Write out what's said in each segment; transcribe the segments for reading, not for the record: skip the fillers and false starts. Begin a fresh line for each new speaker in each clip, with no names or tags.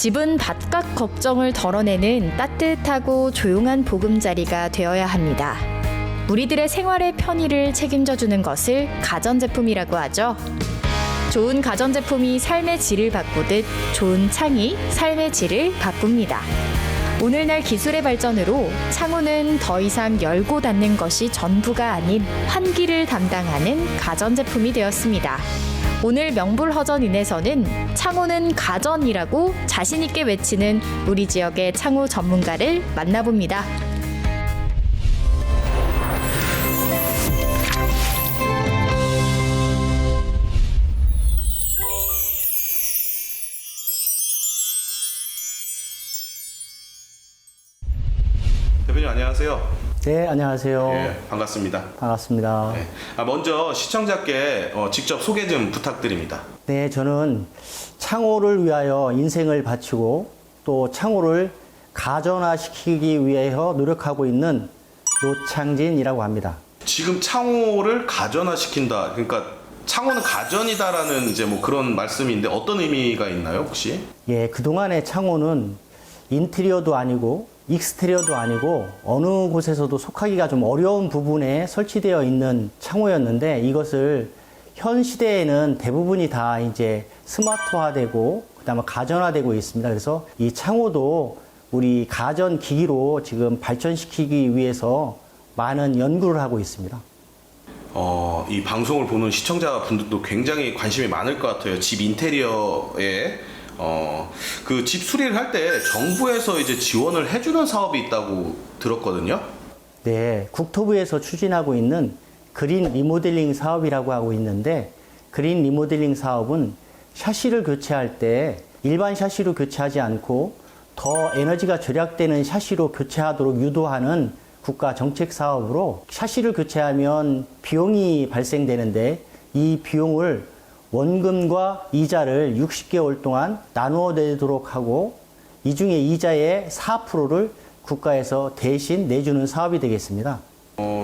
집은 바깥 걱정을 덜어내는 따뜻하고 조용한 보금자리가 되어야 합니다. 우리들의 생활의 편의를 책임져주는 것을 가전제품이라고 하죠. 좋은 가전제품이 삶의 질을 바꾸듯 좋은 창이 삶의 질을 바꿉니다. 오늘날 기술의 발전으로 창호는 더 이상 열고 닫는 것이 전부가 아닌 환기를 담당하는 가전제품이 되었습니다. 오늘 명불허전인에서는 창호는 가전이라고 자신있게 외치는 우리 지역의 창호 전문가를 만나봅니다.
대표님 안녕하세요.
네, 안녕하세요.
예, 반갑습니다.
반갑습니다.
네. 먼저 시청자께 직접 소개 좀 부탁드립니다.
네, 저는 창호를 위하여 인생을 바치고 또 창호를 가전화시키기 위하여 노력하고 있는 노창진이라고 합니다.
지금 창호를 가전화시킨다. 그러니까 창호는 가전이다라는 이제 뭐 그런 말씀인데 어떤 의미가 있나요, 혹시?
예, 그동안의 창호는 인테리어도 아니고 익스테리어도 아니고 어느 곳에서도 속하기가 좀 어려운 부분에 설치되어 있는 창호였는데 이것을 현 시대에는 대부분이 다 이제 스마트화되고 그다음에 가전화되고 있습니다. 그래서 이 창호도 우리 가전 기기로 지금 발전시키기 위해서 많은 연구를 하고 있습니다.
이 방송을 보는 시청자분들도 굉장히 관심이 많을 것 같아요. 집 인테리어에 그 집 수리를 할 때 정부에서 이제 지원을 해주는 사업이 있다고 들었거든요.
네, 국토부에서 추진하고 있는 그린 리모델링 사업이라고 하고 있는데 그린 리모델링 사업은 샤시를 교체할 때 일반 샤시로 교체하지 않고 더 에너지가 절약되는 샤시로 교체하도록 유도하는 국가 정책 사업으로 샤시를 교체하면 비용이 발생되는데 이 비용을 원금과 이자를 60개월 동안 나누어 내도록 하고 이 중에 이자의 4%를 국가에서 대신 내주는 사업이 되겠습니다.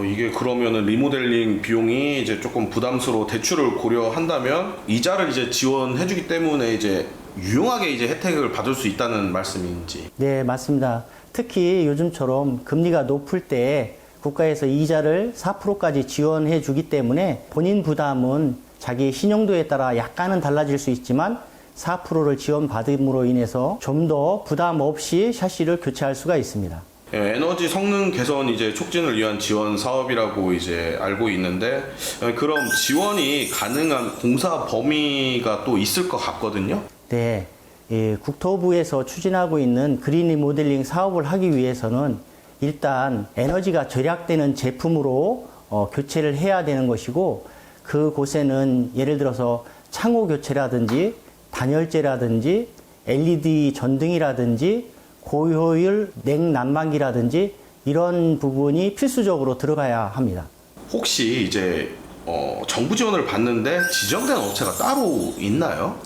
이게 그러면은 리모델링 비용이 이제 조금 부담스러워 대출을 고려한다면 이자를 이제 지원해주기 때문에 이제 유용하게 이제 혜택을 받을 수 있다는 말씀인지.
네, 맞습니다. 특히 요즘처럼 금리가 높을 때 국가에서 이자를 4%까지 지원해 주기 때문에 본인 부담은 자기 신용도에 따라 약간은 달라질 수 있지만 4%를 지원받음으로 인해서 좀 더 부담 없이 샤시를 교체할 수가 있습니다.
예, 에너지 성능 개선 이제 촉진을 위한 지원 사업이라고 이제 알고 있는데 그럼 지원이 가능한 공사 범위가 또 있을 것 같거든요.
네, 국토부에서 추진하고 있는 그린 리모델링 사업을 하기 위해서는 일단 에너지가 절약되는 제품으로 교체를 해야 되는 것이고 그곳에는 예를 들어서 창호 교체라든지 단열재라든지 LED 전등이라든지 고효율 냉난방기라든지 이런 부분이 필수적으로 들어가야 합니다.
혹시 이제 정부 지원을 받는데 지정된 업체가 따로 있나요?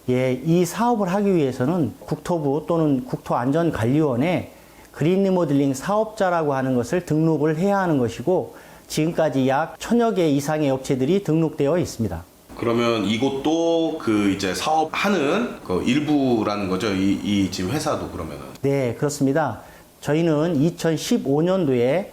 예, 이 사업을 하기 위해서는 국토부 또는 국토안전관리원에 그린 리모델링 사업자라고 하는 것을 등록을 해야 하는 것이고 지금까지 약 1000여 개 이상의 업체들이 등록되어 있습니다.
그러면 이곳도 그 이제 사업하는 그 일부라는 거죠? 이 지금 회사도 그러면은?
네, 그렇습니다. 저희는 2015년도에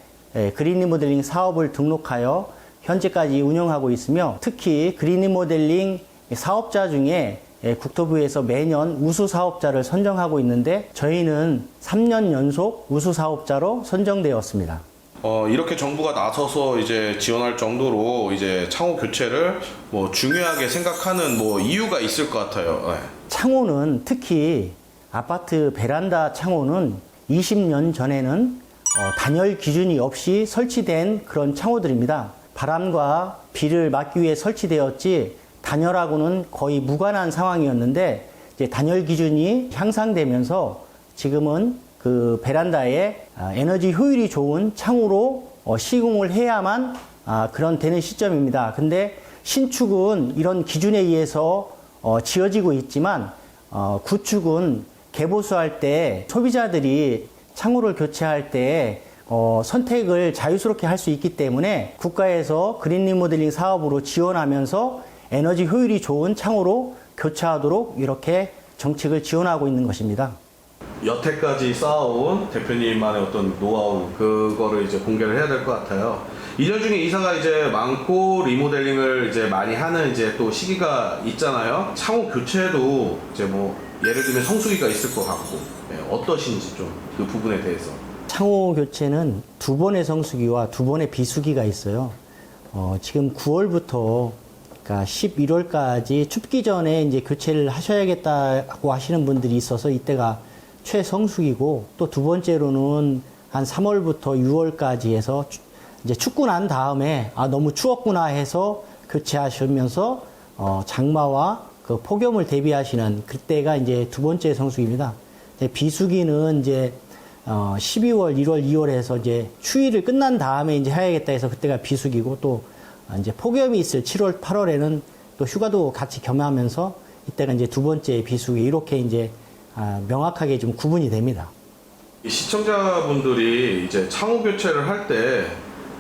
그린 리모델링 사업을 등록하여 현재까지 운영하고 있으며 특히 그린 리모델링 사업자 중에 국토부에서 매년 우수 사업자를 선정하고 있는데 저희는 3년 연속 우수 사업자로 선정되었습니다.
이렇게 정부가 나서서 이제 지원할 정도로 이제 창호 교체를 뭐 중요하게 생각하는 뭐 이유가 있을 것 같아요. 네.
창호는 특히 아파트 베란다 창호는 20년 전에는 단열 기준이 없이 설치된 그런 창호들입니다. 바람과 비를 막기 위해 설치되었지 단열하고는 거의 무관한 상황이었는데 이제 단열 기준이 향상되면서 지금은 그 베란다에 에너지 효율이 좋은 창호로 시공을 해야만 그런 되는 시점입니다. 근데 신축은 이런 기준에 의해서 지어지고 있지만 구축은 개보수할 때 소비자들이 창호를 교체할 때 선택을 자유스럽게 할 수 있기 때문에 국가에서 그린 리모델링 사업으로 지원하면서 에너지 효율이 좋은 창호로 교체하도록 이렇게 정책을 지원하고 있는 것입니다.
여태까지 쌓아온 대표님만의 어떤 노하우 그거를 이제 공개를 해야 될 것 같아요. 2년 중에 이사가 이제 많고 리모델링을 이제 많이 하는 이제 또 시기가 있잖아요. 창호 교체도 이제 뭐 예를 들면 성수기가 있을 것 같고 어떠신지 좀 그 부분에 대해서.
창호 교체는 2번의 성수기와 2번의 비수기가 있어요. 지금 9월부터 그러니까 11월까지 춥기 전에 이제 교체를 하셔야겠다고 하시는 분들이 있어서 이때가 최성수기고, 또 두 번째로는 한 3월부터 6월까지 해서 이제 춥고 난 다음에 너무 추웠구나 해서 교체하시면서 장마와 그 폭염을 대비하시는 그때가 이제 두 번째 성수기입니다. 이제 비수기는 이제 12월, 1월, 2월에서 이제 추위를 끝난 다음에 이제 해야겠다 해서 그때가 비수기고, 또 이제 폭염이 있을 7월, 8월에는 또 휴가도 같이 겸하면서 이때가 이제 두 번째 비수기, 이렇게 이제 명확하게 좀 구분이 됩니다.
시청자분들이 이제 창호 교체를 할 때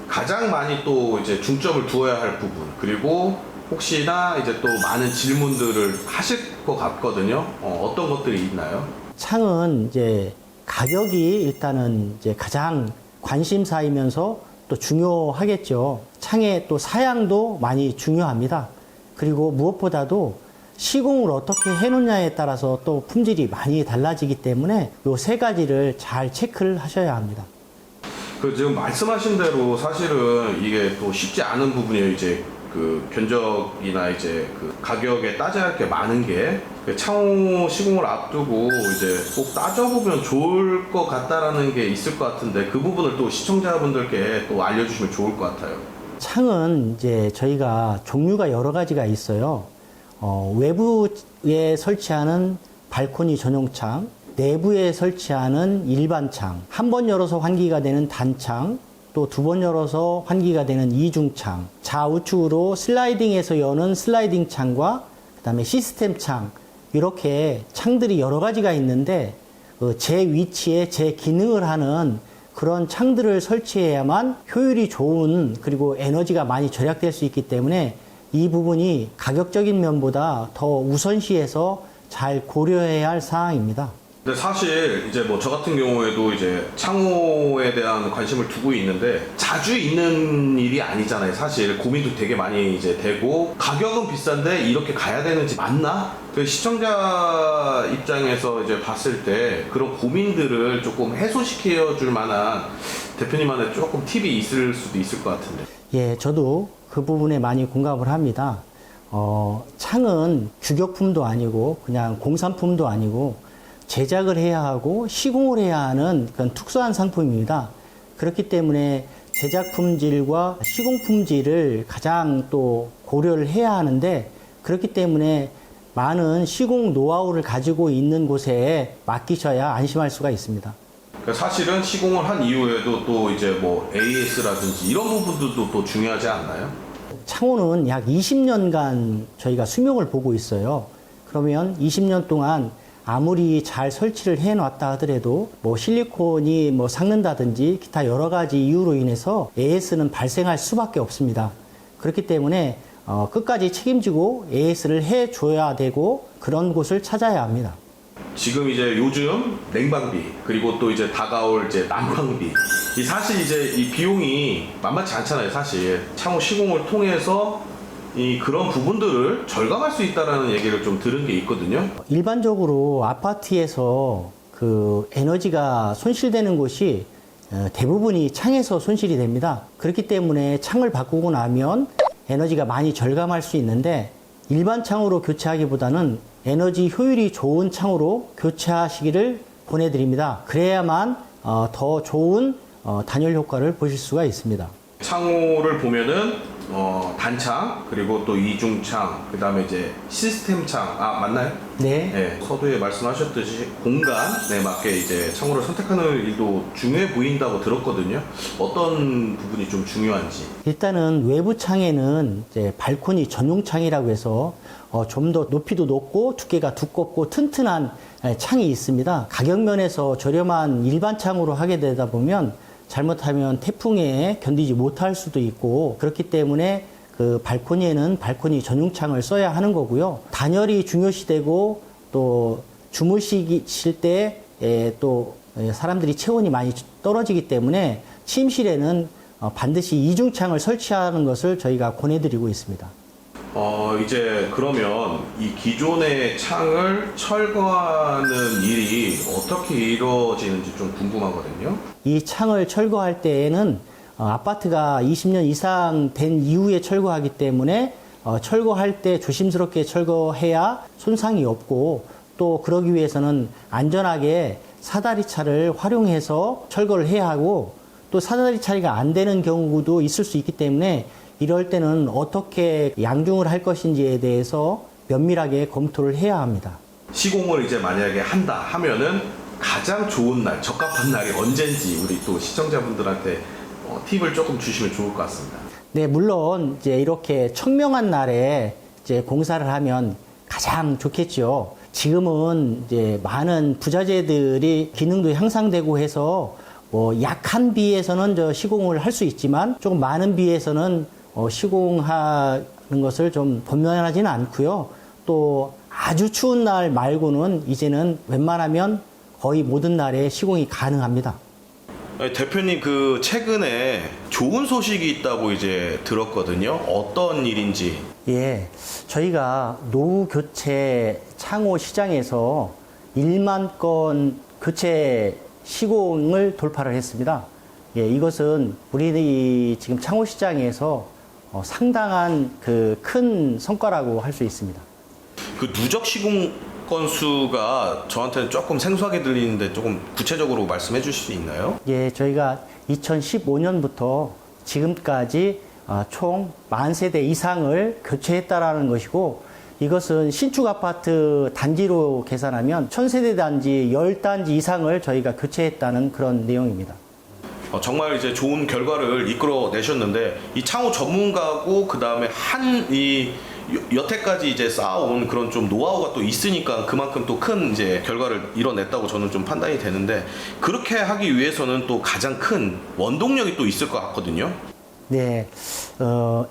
가장 많이 또 이제 중점을 두어야 할 부분, 그리고 혹시나 이제 또 많은 질문들을 하실 것 같거든요. 어떤 것들이 있나요?
창은 이제 가격이 일단은 이제 가장 관심사이면서 또 중요하겠죠. 창의 또 사양도 많이 중요합니다. 그리고 무엇보다도 시공을 어떻게 해놓냐에 따라서 또 품질이 많이 달라지기 때문에 요 세 가지를 잘 체크를 하셔야 합니다.
그 지금 말씀하신 대로 사실은 이게 또 쉽지 않은 부분이에요. 이제 그 견적이나 이제 그 가격에 따져야 할 게 많은 게 창호 시공을 앞두고 이제 꼭 따져보면 좋을 것 같다라는 게 있을 것 같은데, 그 부분을 또 시청자분들께 또 알려주시면 좋을 것 같아요.
창은 이제 저희가 종류가 여러 가지가 있어요. 외부에 설치하는 발코니 전용 창, 내부에 설치하는 일반 창, 한 번 열어서 환기가 되는 단창, 또 두 번 열어서 환기가 되는 이중창, 좌우측으로 슬라이딩해서 여는 슬라이딩 창과 그다음에 시스템 창, 이렇게 창들이 여러 가지가 있는데 제 위치에 제 기능을 하는 그런 창들을 설치해야만 효율이 좋은, 그리고 에너지가 많이 절약될 수 있기 때문에 이 부분이 가격적인 면보다 더 우선시해서 잘 고려해야 할 사항입니다.
근데 사실 이제 뭐 저 같은 경우에도 이제 창호에 대한 관심을 두고 있는데 자주 있는 일이 아니잖아요. 사실 고민도 되게 많이 이제 되고, 가격은 비싼데 이렇게 가야 되는지 맞나? 그 시청자 입장에서 이제 봤을 때 그런 고민들을 조금 해소시켜 줄 만한 대표님만의 조금 팁이 있을 수도 있을 것 같은데.
예, 저도 그 부분에 많이 공감을 합니다. 창은 규격품도 아니고 그냥 공산품도 아니고 제작을 해야 하고 시공을 해야 하는 그런 특수한 상품입니다. 그렇기 때문에 제작 품질과 시공 품질을 가장 또 고려를 해야 하는데, 그렇기 때문에 많은 시공 노하우를 가지고 있는 곳에 맡기셔야 안심할 수가 있습니다.
사실은 시공을 한 이후에도 또 이제 뭐 AS라든지 이런 부분들도 또 중요하지 않나요?
창호는 약 20년간 저희가 수명을 보고 있어요. 그러면 20년 동안 아무리 잘 설치를 해놨다 하더라도 뭐 실리콘이 뭐 삭는다든지 기타 여러 가지 이유로 인해서 AS는 발생할 수밖에 없습니다. 그렇기 때문에 끝까지 책임지고 AS를 해줘야 되고 그런 곳을 찾아야 합니다.
지금 이제 요즘 냉방비, 그리고 또 이제 다가올 이제 난방비, 이 사실 이제 이 비용이 만만치 않잖아요. 사실 창호 시공을 통해서 이 그런 부분들을 절감할 수 있다라는 얘기를 좀 들은 게 있거든요.
일반적으로 아파트에서 그 에너지가 손실되는 곳이 대부분이 창에서 손실이 됩니다. 그렇기 때문에 창을 바꾸고 나면 에너지가 많이 절감할 수 있는데, 일반 창으로 교체하기보다는 에너지 효율이 좋은 창으로 교체하시기를 권해드립니다. 그래야만 더 좋은 단열 효과를 보실 수가 있습니다.
창호를 보면은 단창, 그리고 또 이중창, 그 다음에 이제 시스템 창, 맞나요?
네.
네, 서두에 말씀하셨듯이 공간에 맞게 이제 창호를 선택하는 일도 중요해 보인다고 들었거든요. 어떤 부분이 좀 중요한지.
일단은 외부 창에는 이제 발코니 전용 창이라고 해서 좀 더 높이도 높고 두께가 두껍고 튼튼한 창이 있습니다. 가격 면에서 저렴한 일반 창으로 하게 되다 보면 잘못하면 태풍에 견디지 못할 수도 있고, 그렇기 때문에 그 발코니에는 발코니 전용 창을 써야 하는 거고요. 단열이 중요시되고 또 주무실 때 또 사람들이 체온이 많이 떨어지기 때문에 침실에는 반드시 이중창을 설치하는 것을 저희가 권해드리고 있습니다.
이제 그러면 이 기존의 창을 철거하는 일이 어떻게 이루어지는지 좀 궁금하거든요.
이 창을 철거할 때에는 아파트가 20년 이상 된 이후에 철거하기 때문에 철거할 때 조심스럽게 철거해야 손상이 없고 또 그러기 위해서는 안전하게 사다리차를 활용해서 철거를 해야 하고 또 사다리 처리가 안 되는 경우도 있을 수 있기 때문에 이럴 때는 어떻게 양중을 할 것인지에 대해서 면밀하게 검토를 해야 합니다.
시공을 이제 만약에 한다 하면은 가장 좋은 날, 적합한 날이 언젠지 우리 또 시청자분들한테 팁을 조금 주시면 좋을 것 같습니다.
네, 물론 이제 이렇게 청명한 날에 이제 공사를 하면 가장 좋겠죠. 지금은 이제 많은 부자재들이 기능도 향상되고 해서 뭐 약한 비에서는 시공을 할 수 있지만 조금 많은 비에서는 시공하는 것을 좀 권면하지는 않고요. 또 아주 추운 날 말고는 이제는 웬만하면 거의 모든 날에 시공이 가능합니다.
대표님 최근에 좋은 소식이 있다고 이제 들었거든요. 어떤 일인지.
예, 저희가 노후 교체 창호 시장에서 1만 건 교체 시공을 돌파를 했습니다. 예, 이것은 우리 지금 창호 시장에서 상당한 큰 성과라고 할 수 있습니다.
누적 시공 건수가 저한테는 조금 생소하게 들리는데 조금 구체적으로 말씀해 주실 수 있나요?
예, 저희가 2015년부터 지금까지 총 10,000세대 이상을 교체했다라는 것이고 이것은 신축 아파트 단지로 계산하면 1,000세대 단지 10단지 이상을 저희가 교체했다는 그런 내용입니다.
정말 이제 좋은 결과를 이끌어내셨는데 이 창호 전문가고 그 다음에 여태까지 이제 쌓아온 그런 좀 노하우가 또 있으니까 그만큼 또 큰 이제 결과를 이뤄냈다고 저는 좀 판단이 되는데 그렇게 하기 위해서는 또 가장 큰 원동력이 또 있을 것 같거든요.
네,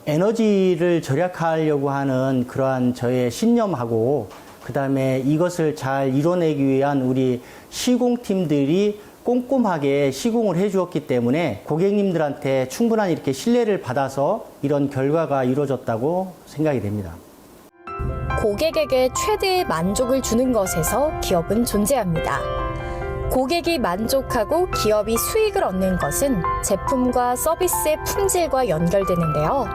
에너지를 절약하려고 하는 그러한 저의 신념하고 그 다음에 이것을 잘 이뤄내기 위한 우리 시공팀들이 꼼꼼하게 시공을 해주었기 때문에 고객님들한테 충분한 이렇게 신뢰를 받아서 이런 결과가 이루어졌다고 생각이 됩니다.
고객에게 최대의 만족을 주는 것에서 기업은 존재합니다. 고객이 만족하고 기업이 수익을 얻는 것은 제품과 서비스의 품질과 연결되는데요.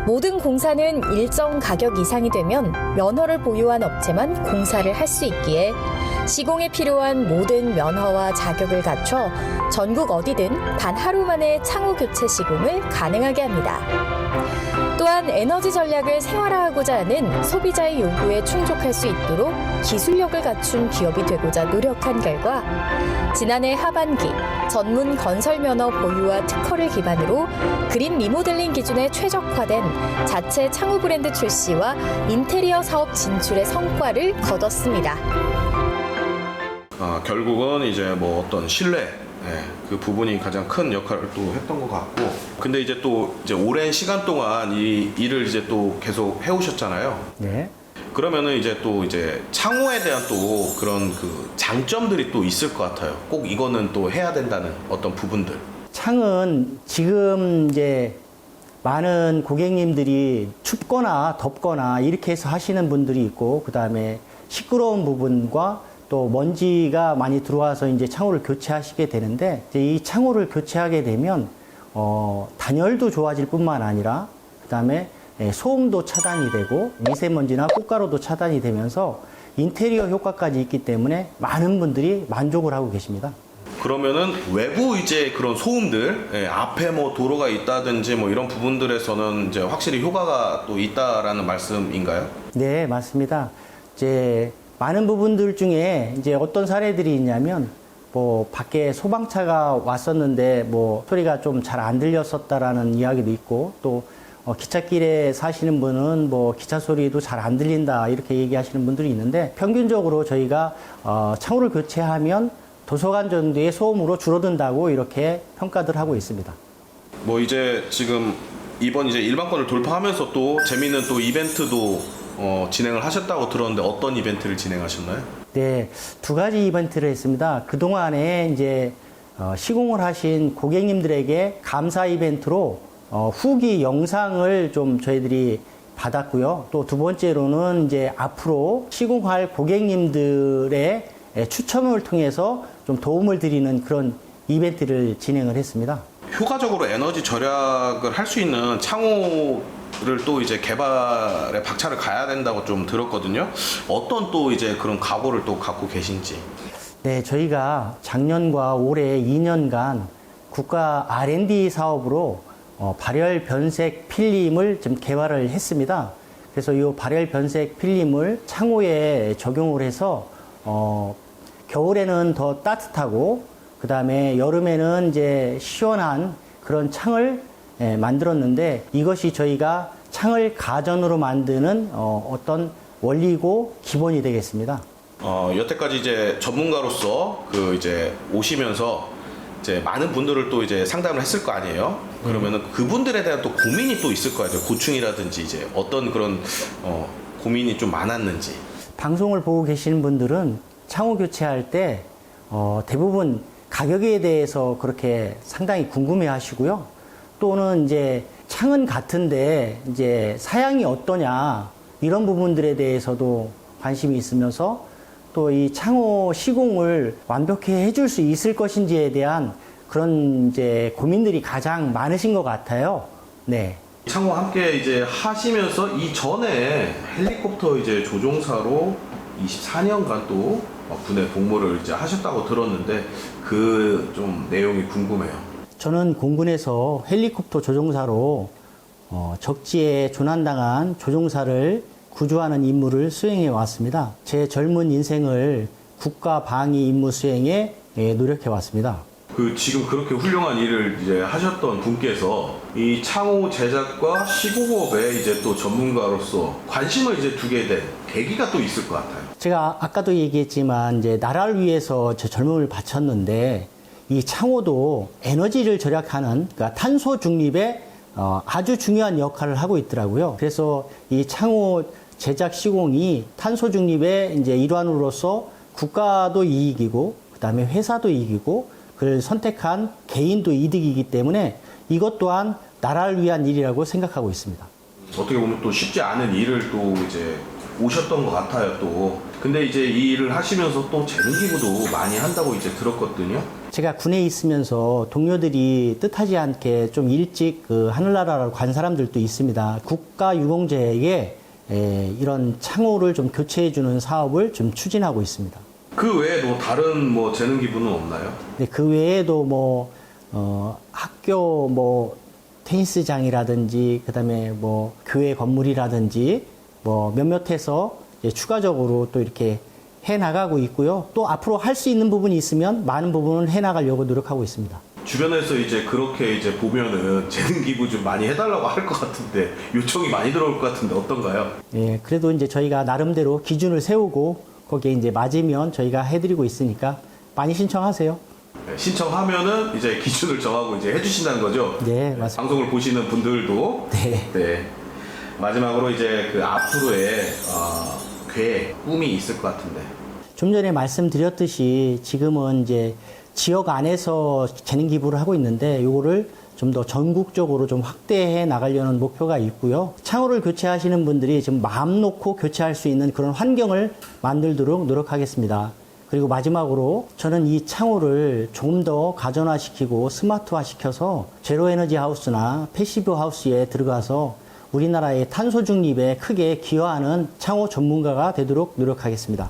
모든 공사는 일정 가격 이상이 되면 면허를 보유한 업체만 공사를 할 수 있기에 시공에 필요한 모든 면허와 자격을 갖춰 전국 어디든 단 하루 만에 창호 교체 시공을 가능하게 합니다. 또한 에너지 전략을 생활화하고자 하는 소비자의 요구에 충족할 수 있도록 기술력을 갖춘 기업이 되고자 노력한 결과 지난해 하반기 전문 건설 면허 보유와 특허를 기반으로 그린 리모델링 기준에 최적화된 자체 창호 브랜드 출시와 인테리어 사업 진출의 성과를 거뒀습니다.
결국은 이제 뭐 어떤 신뢰 그 부분이 가장 큰 역할을 또 했던 것 같고 근데 이제 또 이제 오랜 시간 동안 이 일을 이제 또 계속 해오셨잖아요.
네.
그러면은 이제 창호에 대한 또 그런 장점들이 또 있을 것 같아요. 꼭 이거는 또 해야 된다는 어떤 부분들.
창은 지금 이제 많은 고객님들이 춥거나 덥거나 이렇게 해서 하시는 분들이 있고 그 다음에 시끄러운 부분과 또 먼지가 많이 들어와서 이제 창호를 교체하시게 되는데 이제 이 창호를 교체하게 되면 단열도 좋아질 뿐만 아니라 그다음에 소음도 차단이 되고 미세먼지나 꽃가루도 차단이 되면서 인테리어 효과까지 있기 때문에 많은 분들이 만족을 하고 계십니다.
그러면은 외부 이제 그런 소음들 앞에 뭐 도로가 있다든지 뭐 이런 부분들에서는 이제 확실히 효과가 또 있다라는 말씀인가요?
네, 맞습니다. 이제 많은 부분들 중에 이제 어떤 사례들이 있냐면 뭐 밖에 소방차가 왔었는데 뭐 소리가 좀 잘 안 들렸었다라는 이야기도 있고 또 기찻길에 사시는 분은 뭐 기차 소리도 잘 안 들린다 이렇게 얘기하시는 분들이 있는데 평균적으로 저희가 창호를 교체하면 도서관 정도의 소음으로 줄어든다고 이렇게 평가들 하고 있습니다.
뭐 이제 지금 이번 이제 일반권을 돌파하면서 또 재미있는 또 이벤트도 진행을 하셨다고 들었는데 어떤 이벤트를 진행하셨나요?
네, 두 가지 이벤트를 했습니다. 그동안에 이제 시공을 하신 고객님들에게 감사 이벤트로 후기 영상을 좀 저희들이 받았고요. 또 두 번째로는 이제 앞으로 시공할 고객님들의 추첨을 통해서 좀 도움을 드리는 그런 이벤트를 진행을 했습니다.
효과적으로 에너지 절약을 할 수 있는 창호를 또 이제 개발에 박차를 가야 된다고 좀 들었거든요. 어떤 또 이제 그런 각오를 또 갖고 계신지.
네, 저희가 작년과 올해 2년간 국가 R&D 사업으로 발열 변색 필름을 좀 개발을 했습니다. 그래서 이 발열 변색 필름을 창호에 적용을 해서 겨울에는 더 따뜻하고 그 다음에 여름에는 이제 시원한 그런 창을 만들었는데 이것이 저희가 창을 가전으로 만드는 어떤 원리고 기본이 되겠습니다.
여태까지 이제 전문가로서 그 이제 오시면서 이제 많은 분들을 또 이제 상담을 했을 거 아니에요? 그러면은 그분들에 대한 또 고민이 또 있을 거예요. 고충이라든지 이제 어떤 그런 고민이 좀 많았는지.
방송을 보고 계시는 분들은 창호 교체할 때 대부분 가격에 대해서 그렇게 상당히 궁금해 하시고요. 또는 이제 창은 같은데 이제 사양이 어떠냐 이런 부분들에 대해서도 관심이 있으면서 또 이 창호 시공을 완벽히 해줄 수 있을 것인지에 대한 그런 이제 고민들이 가장 많으신 것 같아요. 네.
창호 함께 이제 하시면서 이전에 헬리콥터 이제 조종사로 24년간 또 군에 복무를 이제 하셨다고 들었는데 그 좀 내용이 궁금해요.
저는 공군에서 헬리콥터 조종사로 적지에 조난당한 조종사를 구조하는 임무를 수행해 왔습니다. 제 젊은 인생을 국가 방위 임무 수행에 노력해 왔습니다.
그 지금 그렇게 훌륭한 일을 이제 하셨던 분께서 이 창호 제작과 시공업에 이제 또 전문가로서 관심을 이제 두게 된 계기가 또 있을 것 같아요.
제가 아까도 얘기했지만 이제 나라를 위해서 제 젊음을 바쳤는데 이 창호도 에너지를 절약하는 그러니까 탄소 중립에 아주 중요한 역할을 하고 있더라고요. 그래서 이 창호 제작 시공이 탄소 중립의 이제 일환으로서 국가도 이익이고 그다음에 회사도 이익이고 그를 선택한 개인도 이득이기 때문에 이것 또한 나라를 위한 일이라고 생각하고 있습니다.
어떻게 보면 또 쉽지 않은 일을 또 이제 오셨던 것 같아요, 또. 근데 이제 이 일을 하시면서 또 재능기부도 많이 한다고 이제 들었거든요.
제가 군에 있으면서 동료들이 뜻하지 않게 좀 일찍 그 하늘나라를 간 사람들도 있습니다. 국가유공자에게 이런 창호를 좀 교체해주는 사업을 좀 추진하고 있습니다.
그 외에도 다른 뭐 재능기부는 없나요?
네, 그 외에도 뭐 학교 뭐 테니스장이라든지 그다음에 뭐 교회 건물이라든지 뭐 몇몇해서 이제 추가적으로 또 이렇게 해 나가고 있고요. 또 앞으로 할 수 있는 부분이 있으면 많은 부분을 해 나가려고 노력하고 있습니다.
주변에서 이제 그렇게 이제 보면은 재능기부 좀 많이 해달라고 할 것 같은데 요청이 많이 들어올 것 같은데 어떤가요?
예, 그래도 이제 저희가 나름대로 기준을 세우고 거기에 이제 맞으면 저희가 해드리고 있으니까 많이 신청하세요.
네, 신청하면은 이제 기준을 정하고 이제 해주신다는 거죠?
네, 맞습니다.
방송을 보시는 분들도.
네.
네. 마지막으로 이제 그 앞으로의 계획, 꿈이 있을 것 같은데.
좀 전에 말씀드렸듯이 지금은 이제 지역 안에서 재능 기부를 하고 있는데 요거를 좀 더 전국적으로 좀 확대해 나가려는 목표가 있고요. 창호를 교체하시는 분들이 지금 마음 놓고 교체할 수 있는 그런 환경을 만들도록 노력하겠습니다. 그리고 마지막으로 저는 이 창호를 조금 더 가전화시키고 스마트화시켜서 제로에너지 하우스나 패시브 하우스에 들어가서 우리나라의 탄소 중립에 크게 기여하는 창호 전문가가 되도록 노력하겠습니다.